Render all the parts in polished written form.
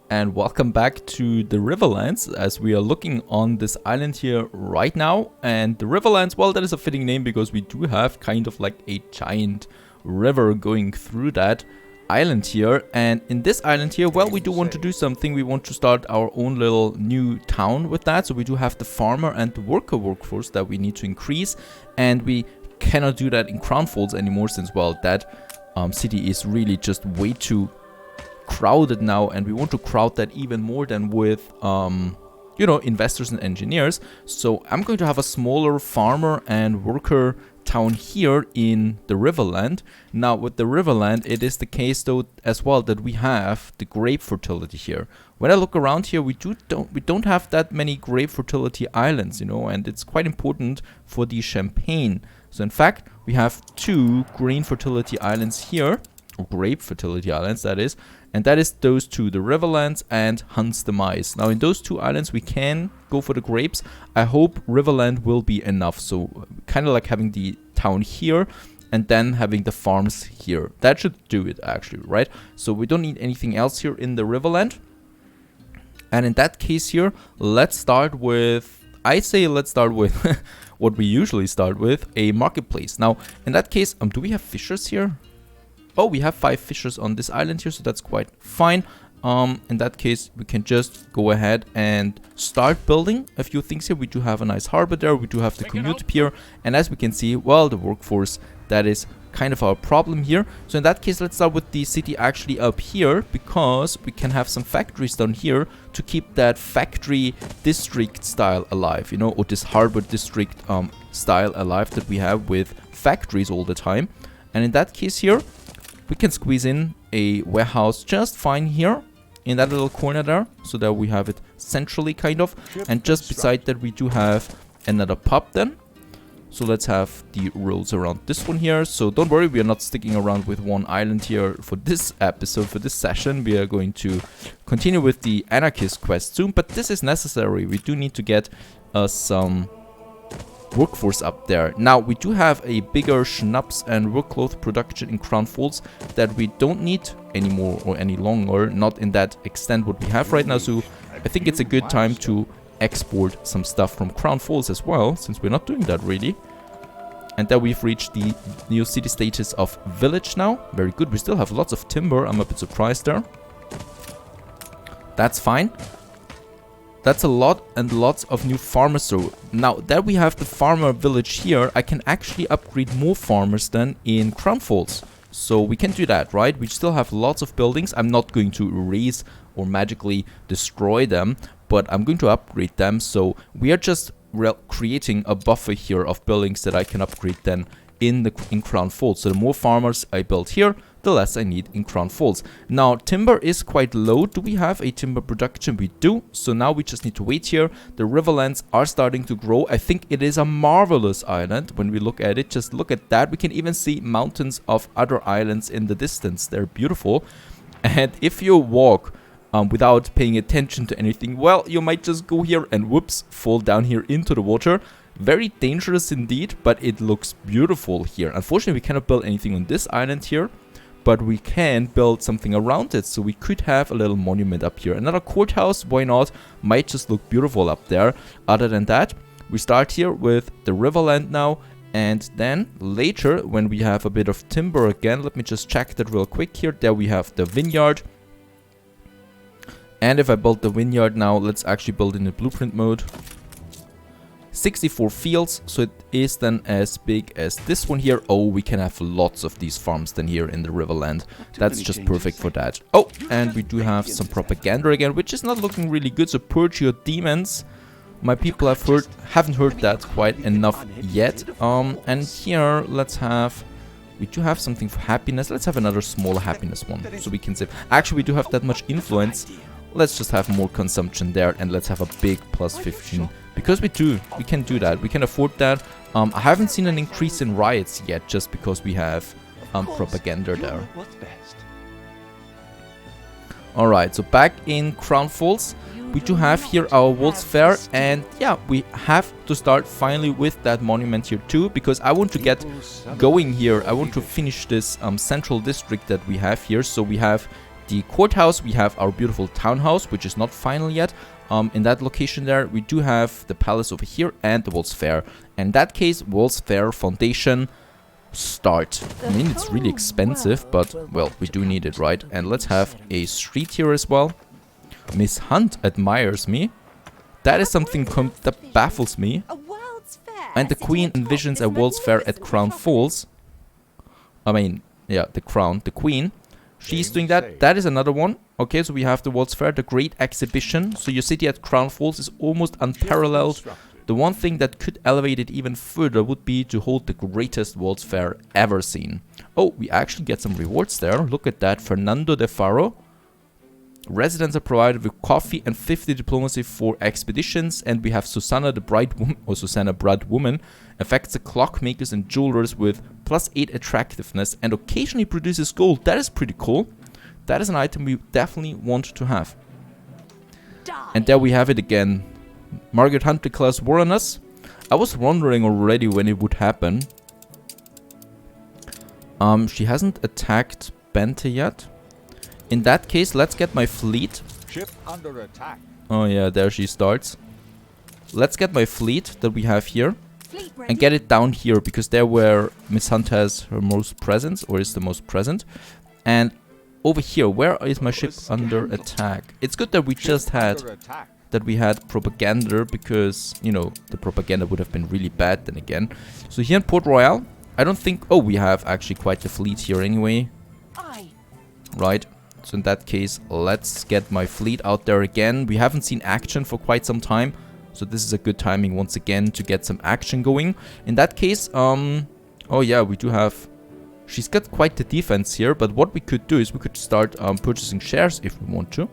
and welcome back to the Riverlands, as we are looking on this island here right now. And the Riverlands, well, that is a fitting name because we do have kind of like a giant river going through that island here. And in this island here, well, we do want to do something. We want to start our own little new town with that. So we do have the farmer and the worker workforce that we need to increase, and we cannot do that in Crown Falls anymore, since, well, that city is really just way too crowded now, and we want to crowd that even more than with you know, investors and engineers. So I'm going to have a smaller farmer and worker town here in the Riverland. Now with the Riverland, it is the case though as well that we have the grape fertility here. When I look around here, we don't have that many grape fertility islands, you know, and it's quite important for the champagne. So in fact, we have 2 grain fertility islands here, or grape fertility islands that is, and that is those 2, the Riverlands and Hunt's Demise. Now in those 2 islands we can go for the grapes. I hope Riverland will be enough, so kind of like having the town here and then having the farms here. That should do it actually, right? So we don't need anything else here in the Riverland. And in that case here, let's start with, I say let's start with what we usually start with, a marketplace. Now in that case, do we have fishers here? Oh, we have 5 fishers on this island here, so that's quite fine. In that case, we can just go ahead and start building a few things here. We do have a nice harbor there. We do have the commute pier. And as we can see, well, the workforce, that is kind of our problem here. So in that case, let's start with the city actually up here, because we can have some factories down here to keep that factory district style alive, you know, or this harbor district style alive that we have with factories all the time. And in that case here, we can squeeze in a warehouse just fine here in that little corner there, so that we have it centrally kind of. And just beside that we do have another pub then. So let's have the rules around this one here. So don't worry, we are not sticking around with one island here for this episode, for this session. We are going to continue with the Anarchist quest soon, but this is necessary. We do need to get some workforce up there. Now we do have a bigger schnapps and work cloth production in Crown Falls that we don't need anymore or any longer, not in that extent what we have right now. So I think it's a good time to export some stuff from Crown Falls as well, since we're not doing that really. And that we've reached the new city status of village now. Very good. We still have lots of timber. I'm a bit surprised there. That's fine. That's a lot and lots of new farmers. So now that we have the farmer village here, I can actually upgrade more farmers than in Crown Falls. So we can do that, right? We still have lots of buildings. I'm not going to erase or magically destroy them, but I'm going to upgrade them. So we are just creating a buffer here of buildings that I can upgrade then in Crown Falls. So the more farmers I build here, the less I need in Crown Falls. Now timber is quite low. Do we have a timber production? We do. So now we just need to wait here. The Riverlands are starting to grow. I think it is a marvelous island when we look at it. Just look at that. We can even see mountains of other islands in the distance. They're beautiful. And if you walk without paying attention to anything, well, you might just go here and whoops, fall down here into the water. Very dangerous indeed, but it looks beautiful here. Unfortunately, we cannot build anything on this island here, but we can build something around it. So we could have a little monument up here. Another courthouse, why not? Might just look beautiful up there. Other than that, we start here with the Riverland now. And then later, when we have a bit of timber again, let me just check that real quick here. There we have the vineyard. And if I build the vineyard now, let's actually build in the blueprint mode. 64 fields, so it is then as big as this one here. Oh, we can have lots of these farms then here in the Riverland. That's just perfect for that. Oh, and we do have some propaganda again, which is not looking really good. So purge your demons. My people haven't heard that quite enough yet. And here let's have, we do have something for happiness. Let's have another smaller happiness one, so we can save. Actually, we do have that much influence. Let's just have more consumption there, and let's have a big plus 15. Because we can do that. We can afford that. I haven't seen an increase in riots yet, just because we have propaganda there. Alright, so back in Crown Falls, we do have here our World's Fair, and yeah, we have to start finally with that monument here too, because I want to get going here. I want to finish this central district that we have here. So we have the courthouse, we have our beautiful townhouse, which is not final yet. In that location there, we do have the palace over here and the World's Fair. In that case, World's Fair Foundation start. I mean, it's really expensive, but, well, we do need it, right? And let's have a street here as well. Miss Hunt admires me. That is something that baffles me. And the Queen envisions a World's Fair at Crown Falls. I mean, yeah, the Crown, the Queen. She's doing that. That is another one. Okay, so we have the World's Fair, the Great Exhibition. So your city at Crown Falls is almost unparalleled. The one thing that could elevate it even further would be to hold the greatest World's Fair ever seen. Oh, we actually get some rewards there. Look at that. Fernando de Faro. Residents are provided with coffee and 50 diplomacy for expeditions. And we have Susanna the Bright Woman, or Susanna Bright Woman, affects the clockmakers and jewelers with +8 attractiveness and occasionally produces gold. That is pretty cool. That is an item we definitely want to have. And there we have it again. Margaret Hunt declares war on us. I was wondering already when it would happen. She hasn't attacked Bente yet. In that case, let's get my fleet. Ship under attack. Oh yeah, there she starts. Let's get my fleet that we have here and get it down here, because there where Miss Hunt has her most presence, or is the most present. And over here, where is my ship under attack? It's good that we just had propaganda, because, you know, the propaganda would have been really bad then again. So here in Port Royal, I don't think... Oh, we have actually quite the fleet here anyway. Right. So in that case, let's get my fleet out there again. We haven't seen action for quite some time. So this is a good timing once again to get some action going. In that case, oh yeah, we do have... She's got quite the defense here, but what we could do is we could start purchasing shares if we want to.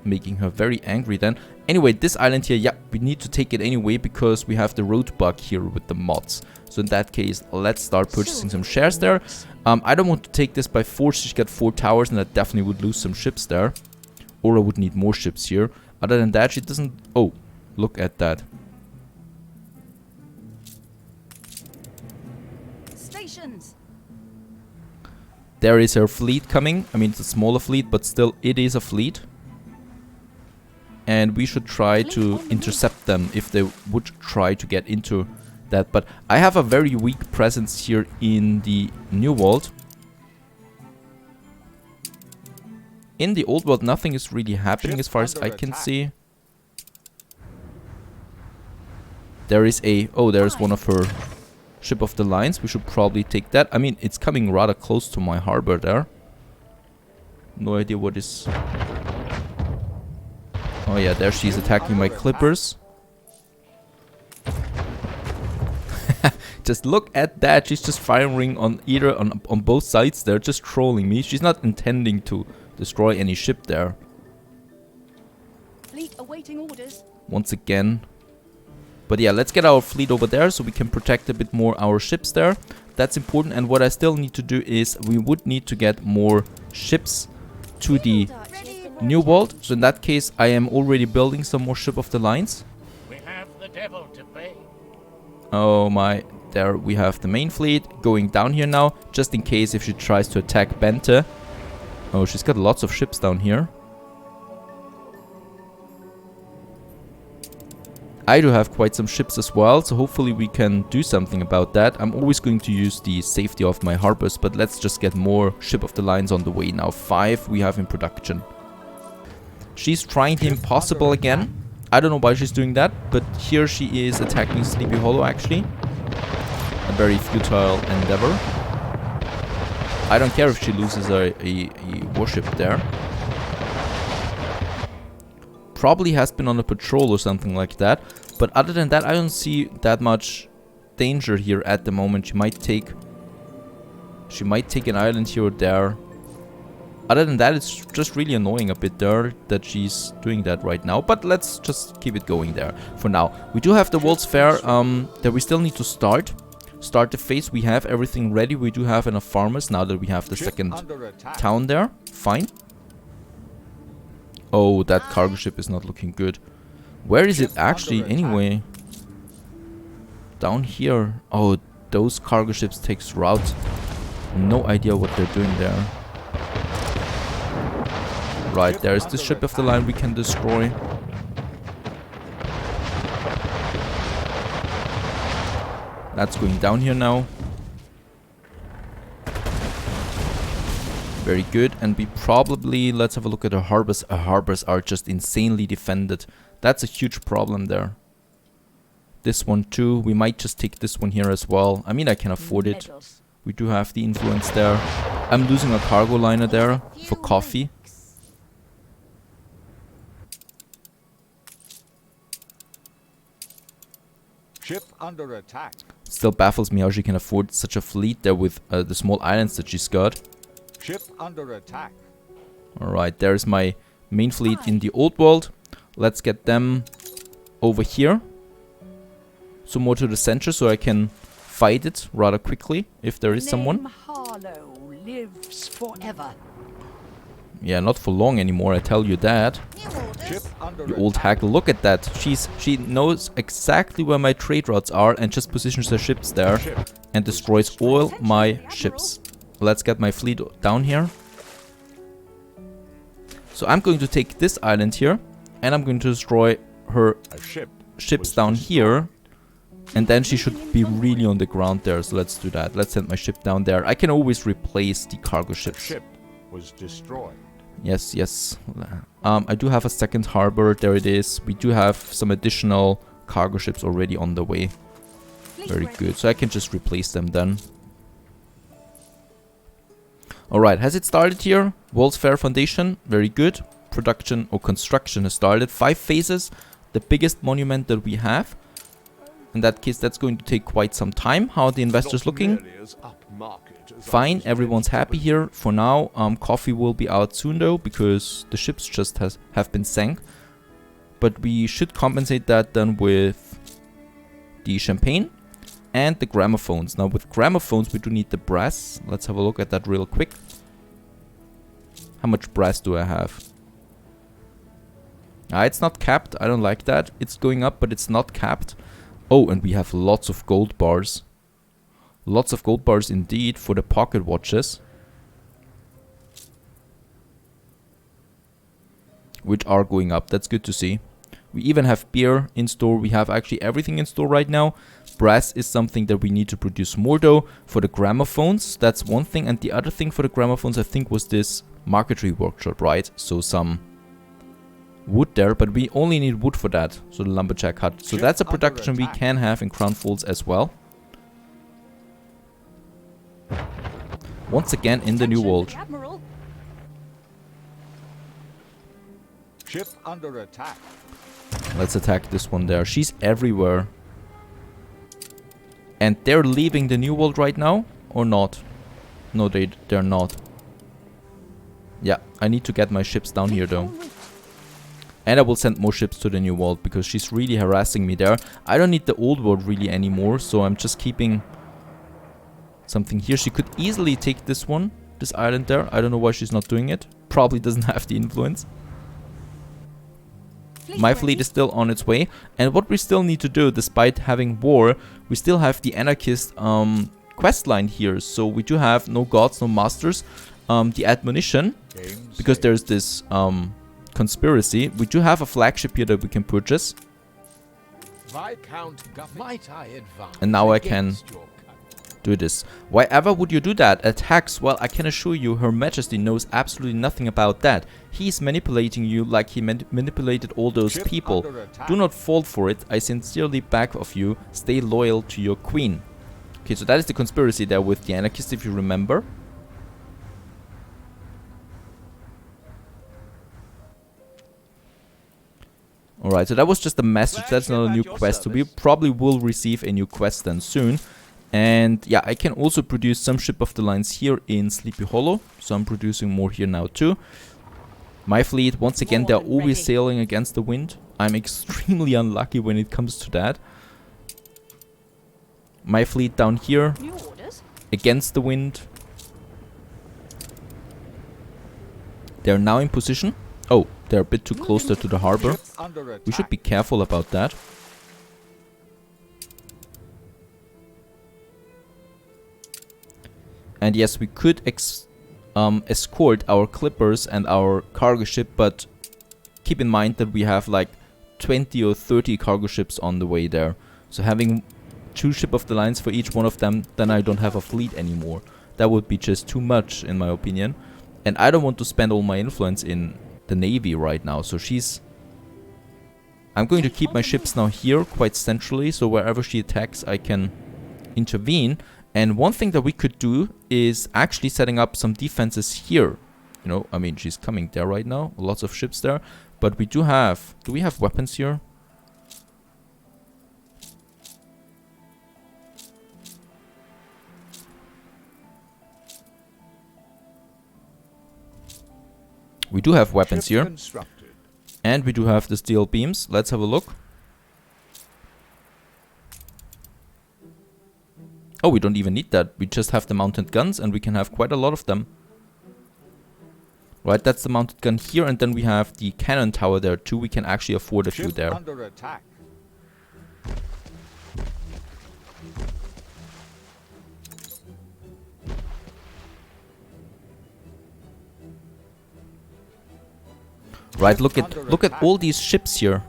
Making her very angry then. Anyway, this island here, yeah, we need to take it anyway because we have the road bug here with the mods. So in that case, let's start purchasing some shares there. I don't want to take this by force. She's got 4 towers and I definitely would lose some ships there. Or I would need more ships here. Other than that, she doesn't... Oh, look at that. Stations. There is her fleet coming. I mean, it's a smaller fleet, but still it is a fleet. And we should try to intercept them if they would try to get into that. But I have a very weak presence here in the New World. In the Old World, nothing is really happening as far as I can see. There is a... Oh, there's one of her ship of the lines. We should probably take that. I mean, it's coming rather close to my harbor there. No idea what is... Oh yeah, there she's attacking my clippers. Just look at that. She's just firing on either on both sides there, just trolling me. She's not intending to destroy any ship there. Fleet awaiting orders. Once again. But yeah, let's get our fleet over there so we can protect a bit more our ships there. That's important. And what I still need to do is we would need to get more ships to the New World. So in that case, I am already building some more ship of the lines. We have the devil to pay. Oh my, there we have the main fleet going down here now, just in case if she tries to attack Bente. Oh, she's got lots of ships down here. I do have quite some ships as well, so hopefully we can do something about that. I'm always going to use the safety of my harbors, but let's just get more ship of the lines on the way now. 5 we have in production. She's trying the impossible again. I don't know why she's doing that, but here she is attacking Sleepy Hollow actually. A very futile endeavor. I don't care if she loses a warship there. Probably has been on a patrol or something like that. But other than that, I don't see that much danger here at the moment. She might take an island here or there. Other than that, it's just really annoying a bit there that she's doing that right now. But let's just keep it going there for now. We do have the World's Fair that we still need to start the phase. We have everything ready. We do have enough farmers now that we have the second town there. Fine. Oh, that cargo ship is not looking good. Where is it actually anyway? Down here. Oh, those cargo ships takes route. No idea what they're doing there. Right, there is the ship of the line we can destroy. That's going down here now. Very good. And we probably... Let's have a look at our harbors. Our harbors are just insanely defended. That's a huge problem there. This one too. We might just take this one here as well. I mean, I can afford it. We do have the influence there. I'm losing a cargo liner there for coffee. Ship under attack. Still baffles me how she can afford such a fleet there with the small islands that she's got. Ship under attack. Alright, there's my main fleet in the old world. Let's get them over here. So more to the center so I can fight it rather quickly if there is someone. Harlow lives forever. Yeah, not for long anymore, I tell you that. Ship under You old hack, look at that. She knows exactly where my trade routes are and just positions her ships there and destroys all my ships. Let's get my fleet down here. So I'm going to take this island here and I'm going to destroy her ships down here. And then she should be really on the ground there, so let's do that. Let's send my ship down there. I can always replace the cargo ships. Ship was destroyed. Yes, yes. I do have a second harbor. There it is. We do have some additional cargo ships already on the way. Very good. So I can just replace them then. Alright, has it started here? World's Fair Foundation. Very good. Production or construction has started. 5 phases. The biggest monument that we have. In that case, that's going to take quite some time. How are the investors looking? Fine, everyone's happy here. For now, coffee will be out soon though, because the ships just have been sank. But we should compensate that then with the champagne and the gramophones. Now with gramophones, we do need the brass. Let's have a look at that real quick. How much brass do I have? It's not capped. I don't like that. It's going up, but it's not capped. Oh, and we have lots of gold bars. Lots of gold bars indeed for the pocket watches. Which are going up. That's good to see. We even have beer in store. We have actually everything in store right now. Brass is something that we need to produce more though. For the gramophones, that's one thing. And the other thing for the gramophones, I think, was this marquetry workshop, right? So some wood there, but we only need wood for that. So the lumberjack hut. So that's a production we can have in Crown Falls as well. Once again in the New World. Ship under attack. Let's attack this one there. She's everywhere. And they're leaving the New World right now? Or not? No, they're not. Yeah, I need to get my ships down here though. And I will send more ships to the New World because she's really harassing me there. I don't need the Old World really anymore, so I'm just keeping something here. She could easily take this one, this island there. I don't know why she's not doing it. Probably doesn't have the influence. My fleet is still on its way. And what we still need to do, despite having war, we still have the Anarchist quest line here. So we do have no gods, no masters. The admonition, because there's this conspiracy. We do have a flagship here that we can purchase. And now I can do this. Why ever would you do that? Attacks? Well, I can assure you Her Majesty knows absolutely nothing about that. He's manipulating you like he manipulated all those people. Do not fall for it. I sincerely beg of you. Stay loyal to your queen. Okay, so that is the conspiracy there with the Anarchist, if you remember. Alright, so that was just a message. That's not a new quest. So we probably will receive a new quest then soon. And yeah, I can also produce some ship of the lines here in Sleepy Hollow. So I'm producing more here now too. My fleet, once again, they're always sailing against the wind. I'm extremely unlucky when it comes to that. My fleet down here, against the wind. They're now in position. Oh, they're a bit too close there to the harbor. We should be careful about that. And yes, we could escort our clippers and our cargo ship, but keep in mind that we have like 20 or 30 cargo ships on the way there. So having 2 ship of the lines for each one of them, then I don't have a fleet anymore. That would be just too much in my opinion. And I don't want to spend all my influence in the navy right now. So I'm going to keep my ships now here quite centrally, so wherever she attacks I can intervene. And one thing that we could do is actually setting up some defenses here. You know, I mean, she's coming there right now. Lots of ships there. But we do we have weapons here? We do have weapons here. And we do have the steel beams. Let's have a look. Oh, we don't even need that. We just have the mounted guns and we can have quite a lot of them. Right, that's the mounted gun here, and then we have the cannon tower there too. We can actually afford a few there. Under attack. Right, look at all these ships here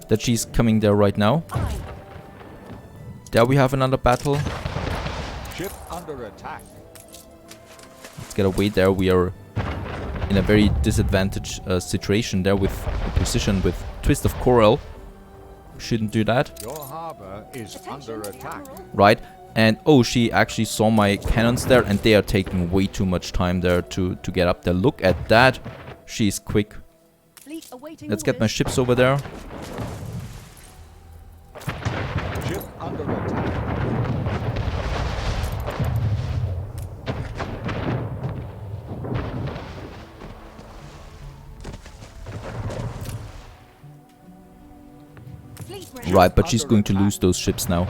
that she's coming there right now. There we have another battle. Ship under attack. Let's get away there. We are in a very disadvantaged situation there with the precision with Twist of Coral. Shouldn't do that. Your harbor is under attack. Right, and oh, she actually saw my cannons there, and they are taking way too much time there to get up there. Look at that. She's quick. Let's get my ships over there. Ship under attack. Right, but she's going to lose those ships now.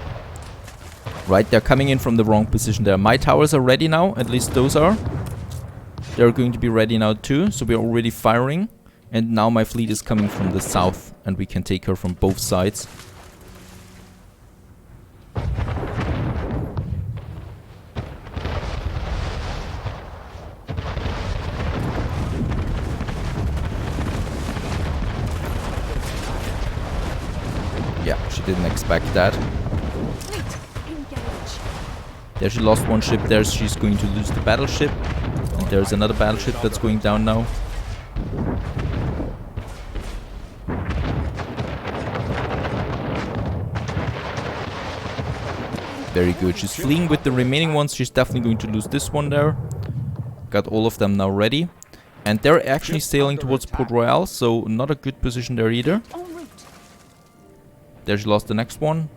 Right, they're coming in from the wrong position there. My towers are ready now, at least those are. They're going to be ready now too, so we're already firing. And now my fleet is coming from the south, and we can take her from both sides. Yeah, she didn't expect that. There she lost one ship there, she's going to lose the battleship. And there's another battleship that's going down now. Very good. She's fleeing with the remaining ones. She's definitely going to lose this one there. Got all of them now ready. And they're actually sailing towards Port Royal, so not a good position there either. There she lost the next one.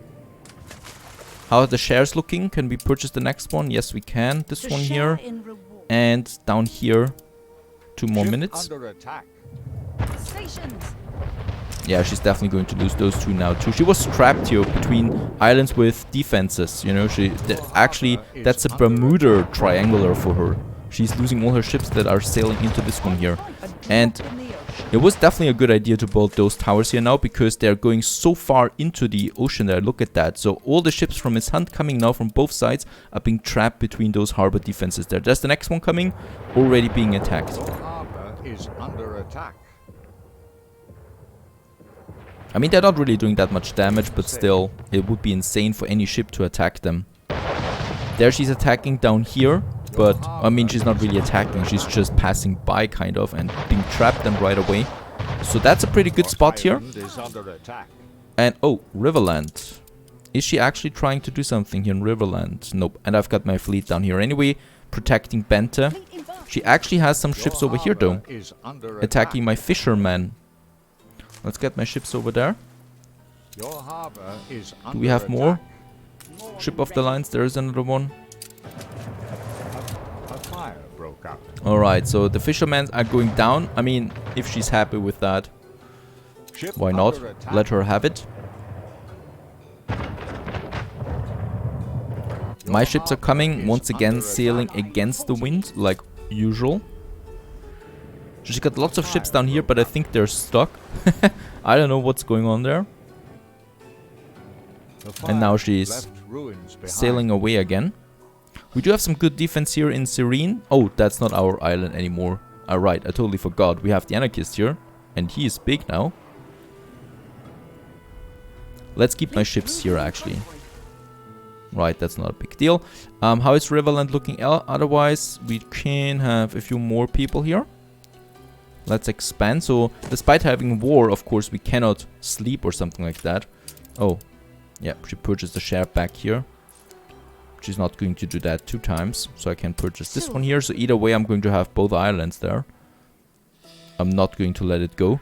How are the shares looking? Can we purchase the next one? Yes, we can. This one here. And down here. 2 more minutes. Yeah, she's definitely going to lose those 2 now too. She was trapped here between islands with defenses. You know, actually, that's a Bermuda triangular for her. She's losing all her ships that are sailing into this one here. And it was definitely a good idea to build those towers here now, because they're going so far into the ocean there. Look at that. So all the ships from Miss Hunt coming now from both sides are being trapped between those harbor defenses there. There's the next one coming, already being attacked. Your harbor is under attack. I mean, they're not really doing that much damage, but still, it would be insane for any ship to attack them. There she's attacking down here, but, I mean, she's not really attacking, she's just passing by, kind of, and being trapped them right away. So that's a pretty good spot here. And, oh, Riverland. Is she actually trying to do something here in Riverland? Nope. And I've got my fleet down here anyway, protecting Benta. She actually has some ships over here, though, attacking my fishermen. Let's get my ships over there. Do we have more? Ship of the lines, there is another one. Alright, so the fishermen are going down. I mean, if she's happy with that, why not? Let her have it. My ships are coming, once again sailing against the wind, like usual. She's got lots of ships down here, but I think they're stuck. I don't know what's going on there. And now she's sailing away again. We do have some good defense here in Serene. Oh, that's not our island anymore. Alright, I totally forgot. We have the Anarchist here. And he is big now. Let's keep my ships here, actually. Right, that's not a big deal. How is Riverland looking otherwise? We can have a few more people here. Let's expand. So, despite having war, of course, we cannot sleep or something like that. Oh, yeah, she purchased a share back here. She's not going to do that 2 times. So I can purchase this one here. So either way, I'm going to have both islands there. I'm not going to let it go.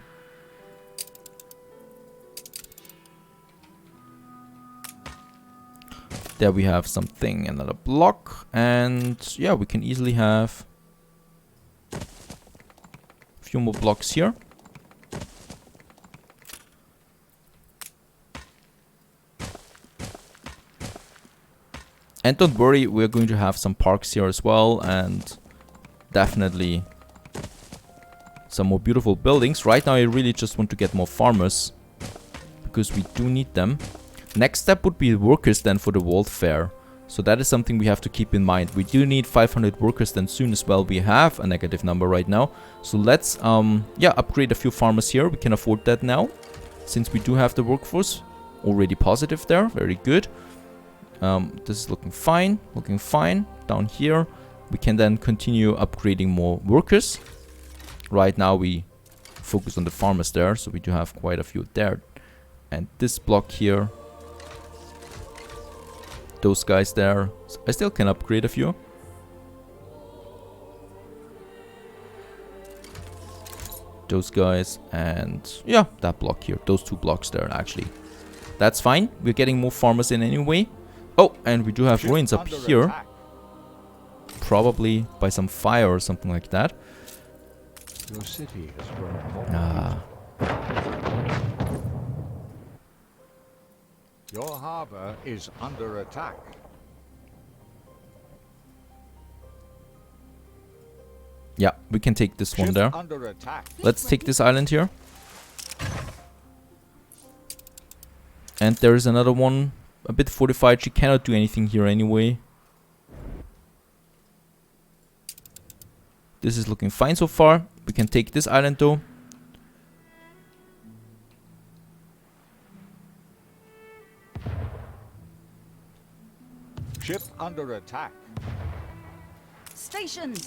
There we have something, another block. And yeah, we can easily have a few more blocks here. And don't worry, we're going to have some parks here as well, and definitely some more beautiful buildings. Right now I really just want to get more farmers, because we do need them. Next step would be workers then for the World Fair. So that is something we have to keep in mind. We do need 500 workers then soon as well. We have a negative number right now. So let's yeah, upgrade a few farmers here. We can afford that now, since we do have the workforce already positive there. Very good. This is looking fine, down here. We can then continue upgrading more workers. Right now we focus on the farmers there, so we do have quite a few there. And this block here, those guys there, I still can upgrade a few. Those guys, and yeah, that block here, those 2 blocks there actually. That's fine, we're getting more farmers in anyway. Oh, and we do have ruins up here. Probably by some fire or something like that. Your city has grown. Your harbor is under attack. Yeah, we can take this one there. Under attack. Let's take this island here. And there is another one, a bit fortified. She cannot do anything here anyway. This is looking fine so far. We can take this island though. Ship under attack. Stations.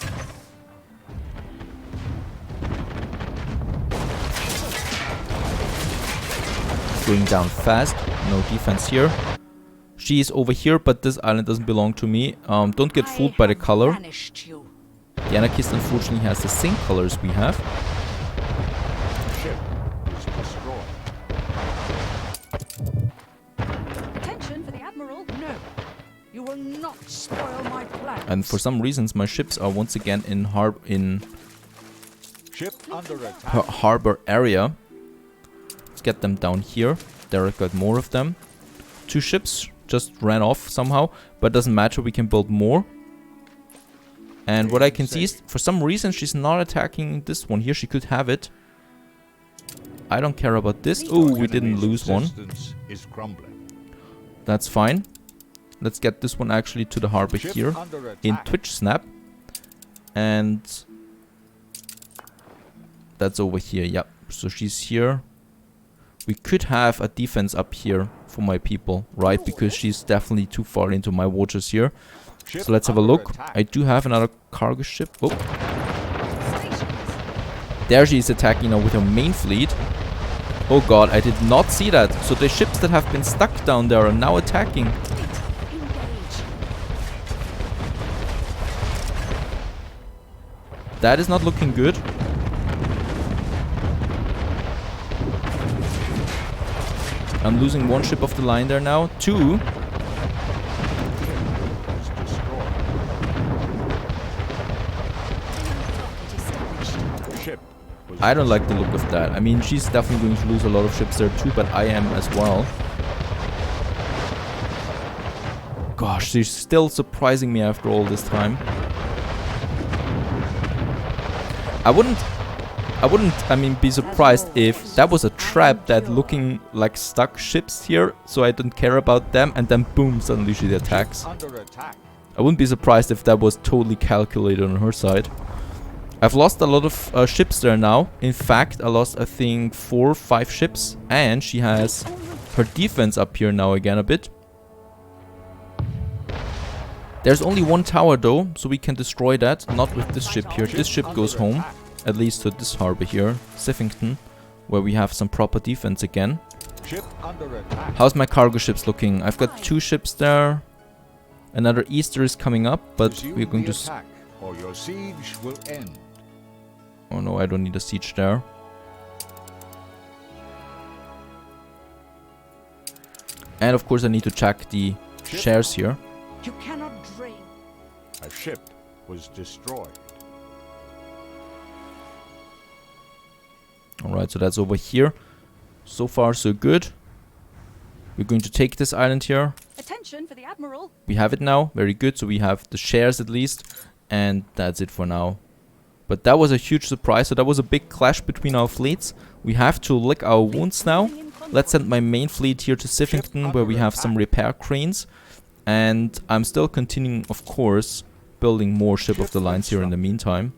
Going down fast. No defense here. She is over here, but this island doesn't belong to me. Don't get fooled by the color. The Anarchist unfortunately has the same colors we have. Ship is destroyed. Attention for the Admiral. No. You will not spoil my plans. And for some reasons my ships are once again in Ship under attack. harbor area. Let's get them down here. Derek got more of them. 2 ships just ran off somehow, but doesn't matter, we can build more. And what I can see is, for some reason, she's not attacking this one here. She could have it. I don't care about this. Oh, we didn't lose one. Is crumbling. That's fine. Let's get this one actually to the harbor here in Twitch Snap. And that's over here. Yep. So she's here. We could have a defense up here for my people, right? Because she's definitely too far into my waters here. So let's have a look. I do have another cargo ship. Oh. There she is attacking now with her main fleet. Oh god, I did not see that. So the ships that have been stuck down there are now attacking. That is not looking good. I'm losing 1 ship off the line there now. 2. I don't like the look of that. I mean, she's definitely going to lose a lot of ships there too, but I am as well. Gosh, she's still surprising me after all this time. I wouldn't, I mean, be surprised if that was a trap that looking like stuck ships here, so I don't care about them, and then boom, suddenly she attacks. Under attack. I wouldn't be surprised if that was totally calculated on her side. I've lost a lot of ships there now. In fact, I lost, I think, 4 or 5 ships. And she has her defense up here now again a bit. There's only one tower though, so we can destroy that. Not with this ship here. This ship goes home. At least to this harbor here, Siffington, where we have some proper defense again. Ship under attack. How's my cargo ships looking? I've got 2 ships there. Another Easter is coming up, but Resume we're going the to... attack, or your siege will end. Oh no, I don't need a siege there. And of course I need to check the shares here. You cannot drain. A ship was destroyed. Alright, so that's over here. So far so good. We're going to take this island here. Attention for the Admiral. We have it now. Very good. So we have the shares at least. And that's it for now. But that was a huge surprise. So that was a big clash between our fleets. We have to lick our wounds now. Let's send my main fleet here to Siffington, where we have some repair cranes. And I'm still continuing, of course, building more ship of the lines here in the meantime.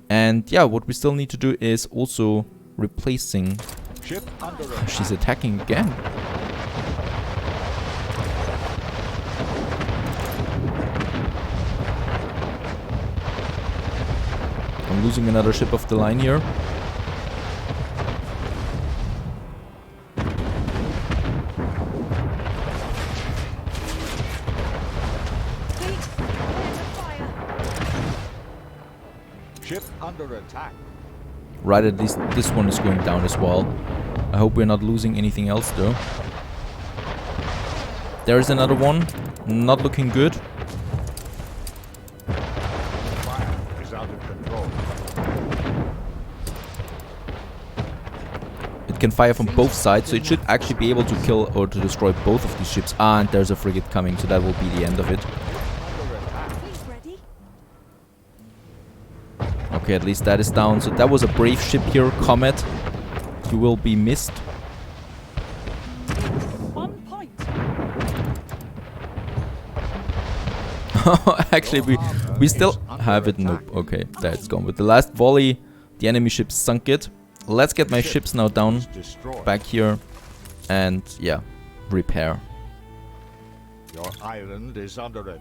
And yeah, what we still need to do is also replacing... Ship under attack. She's attacking again. I'm losing another ship of the line here. Ship under attack. Right, at least this one is going down as well. I hope we're not losing anything else though. There's another one. Not looking good. Fire is out of control. It can fire from both sides, so it should actually be able to kill or to destroy both of these ships. Ah, and there's a frigate coming, so that will be the end of it. Under attack. Please ready. Okay, at least that is down. So that was a brave ship here, Comet. You will be missed. 1 point. Actually, we still have it. Nope. Okay, that's gone. With the last volley, the enemy ship sunk it. Let's get my ships now down Destroyed. back here. And yeah, repair. Your island is under attack.